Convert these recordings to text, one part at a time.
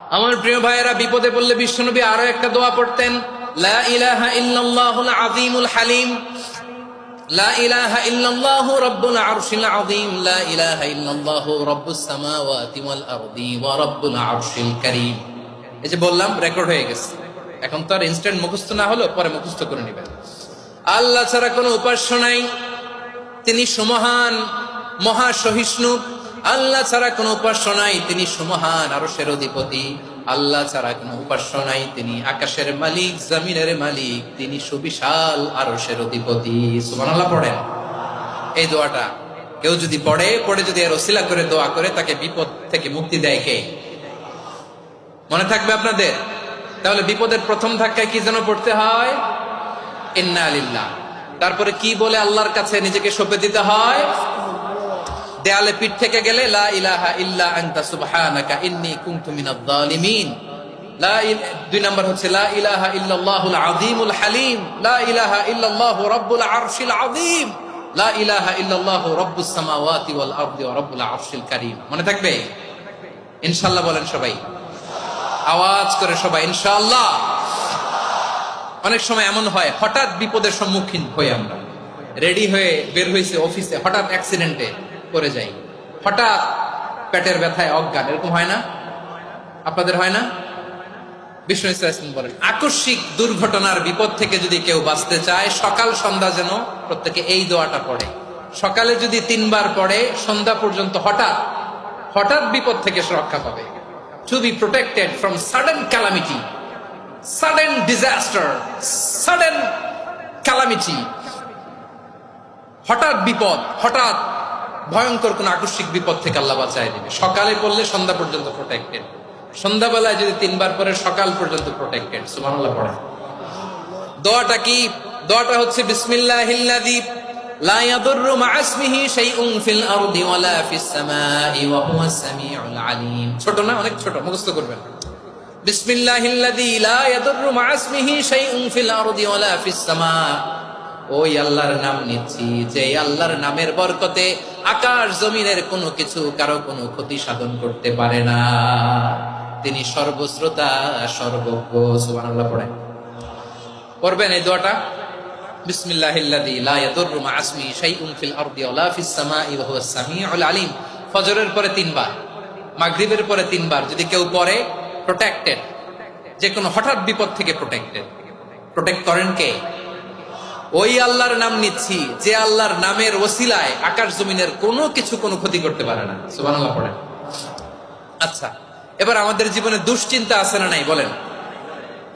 আমার প্রিয় ভাইয়েরা, বিপদে পড়লে বিশ্বনবী আরো একটা দোয়া পড়তেন, লা ইলাহা ইল্লাল্লাহুল আযীমুল হালিম, লা ইলাহা ইল্লাল্লাহু রাব্বুল আরশিল আযীম, লা ইলাহা ইল্লাল্লাহু রাব্বুস সামাওয়াতি ওয়াল আরদি ওয়া রাব্বুল আরশিল কারীম। এই যে বললাম, রেকর্ড হয়ে গেছে। এখন তো আর ইনস্ট্যান্ট মুখস্থ না হলো, পরে মুখস্থ করে নেবেন। আল্লাহ ছাড়া কোনো উপাস্য নাই, তিনি সুমহান, মহা সহিষ্ণু। আল্লাহ ছাড়া কোনো উপাস্য নাই, তিনি সুমহান, আরশের অধিপতি। আল্লাহ ছাড়া কোনো উপাস্য নাই, তিনি আকাশের মালিক, জমিনের মালিক, তিনি সুবিশাল আরশের অধিপতি। সুবহানাল্লাহ পড়েন। এই দোয়াটা কেউ যদি পড়ে যদি এর ওসিলা করে দোয়া করে, তাকে বিপদ থেকে মুক্তি দেয় কে? মনে থাকবে আপনাদের? তাহলে বিপদের প্রথম ধাক্কায় কি যেন পড়তে হয়? ইন্না লিল্লাহ। তারপরে কি বলে আল্লাহর কাছে নিজেকে সঁপে দিতে হয়? দেয়ালে পিঠ থেকে গেলে লা ইলাহা ইল্লা আনতা সুবহানাকা ইন্নী কুনতু মিনাজ জালিমিন। দুই নাম্বার হচ্ছে লা ইলাহা ইল্লাল্লাহুল আযীমুল হালিম, লা ইলাহা ইল্লাল্লাহু রাব্বুল আরশিল আযীম, লা ইলাহা ইল্লাল্লাহু রাব্বুস সামাওয়াতি ওয়াল আরদি ওয়া রাব্বুল আরশিল কারীম। মনে থাকবে? ইনশাআল্লাহ বলেন সবাই, আওয়াজ করে সবাই ইনশাআল্লাহ। অনেক সময় এমন হয়, হঠাৎ বিপদের সম্মুখীন হই আমরা, রেডি হয়ে বের হয়েছে অফিসে, হঠাৎ অ্যাক্সিডেন্টে পড়ে যাই, হঠাৎ পেটের ব্যথায় অজ্ঞান, এরকম হয় না? আপনাদের হয় না? বিষ্ণু ইসলাম বলেন, আকস্মিক দুর্ঘটনার বিপদ থেকে যদি কেউ বাঁচতে চায়, সকাল সন্ধ্যা যেন প্রত্যেকে এই দোয়াটা পড়ে। সকালে যদি 3 বার পড়ে, সন্ধ্যা পর্যন্ত হঠাৎ বিপদ থেকে সে রক্ষা পাবে। To be protected from sudden calamity, sudden disaster, sudden calamity, হঠাৎ বিপদ, হঠাৎ ভয়ঙ্কর কোন আকস্মিক বিপদ থেকে আল্লাহ বাঁচায় দিবে। সকালে পড়লে সন্ধ্যা পর্যন্ত প্রোটেক্টেড, সন্ধ্যাবেলায় যদি 3 বার পরে সকাল পর্যন্ত প্রোটেক্টেড। সুবহানাল্লাহ পড়েন। দোয়াটা কি? দোয়াটা হচ্ছে বিসমিল্লাহিল্লাযী লা ইয়াদুররু মা ইসমিহি শাইউন ফিল আরদি ওয়ালা ফিস সামাই ওয়া হুয়াস সামিউল আলিম। ছোট না? অনেক ছোট, মুখস্থ করবেন। বিসমিল্লাহিল্লাযী লা ইয়াদুররু মা ইসমিহি শাইউন ফিল আরদি ওয়ালা ফিস সামা। ওই আল্লাহর নাম নিচ্ছি, যে আল্লাহর নামের বরকতে আকাশ জমিনের কোনো কিছু কারো কোনো ক্ষতি সাধন করতে পারে না। তিনি সর্বশ্রোতা, সর্বজ্ঞ। সুবহানাল্লাহ পড়েন। পড়বেন এই দোয়াটা, বিসমিল্লাহিল্লাযী লা ইয়াদুররু মা ইসমিহি শাইউন ফিল আরদি ওয়ালা ফিস সামাই ওয়া হুয়াস সামিউল আলিম। ফজরের পরে 3 বার, মাগরিবের পরে 3 বার যদি কেউ পড়ে, প্রোটেক্টেড, যে কোনো হঠাৎ বিপদ থেকে প্রোটেক্টেড। প্রোটেক্ট করেন কে? ওই আল্লাহর নাম নিচ্ছি, যে আল্লাহর নামের ওসিলায় আকাশ জমিনের কোনো কিছু কোনো ক্ষতি করতে পারে না। সুবহানাল্লাহ পড়েন। আচ্ছা, এবার আমাদের জীবনে দুশ্চিন্তা আছে না নাই বলেন?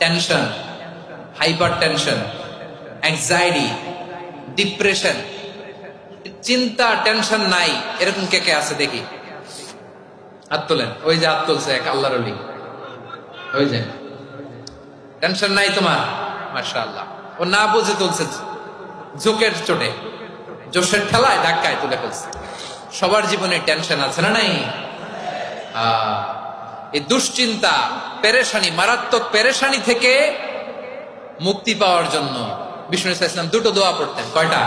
Tension, hyper tension, anxiety, depression, চিন্তা, টেনশন নাই, এরকম কে কে আছে দেখি? হাত তোলেন। ওই যে হাত তুলছে এক আল্লাহর ওলি, ওই যে। টেনশন নাই তোমার? মাশাআল্লাহ। ও না বুঝে তুলছে, জোকের চোটে, জোশের ঠেলায় ধাক্কায় তুলে ফেলছে। সবার জীবনে টেনশন আছে না নাই? এই দুশ্চিন্তা, পেরেশানি, মারাত্মক পেরেশানি থেকে মুক্তি পাওয়ার জন্য বিষ্ণু ইসলাম 2টো দোয়া পড়তেন। কয়টা?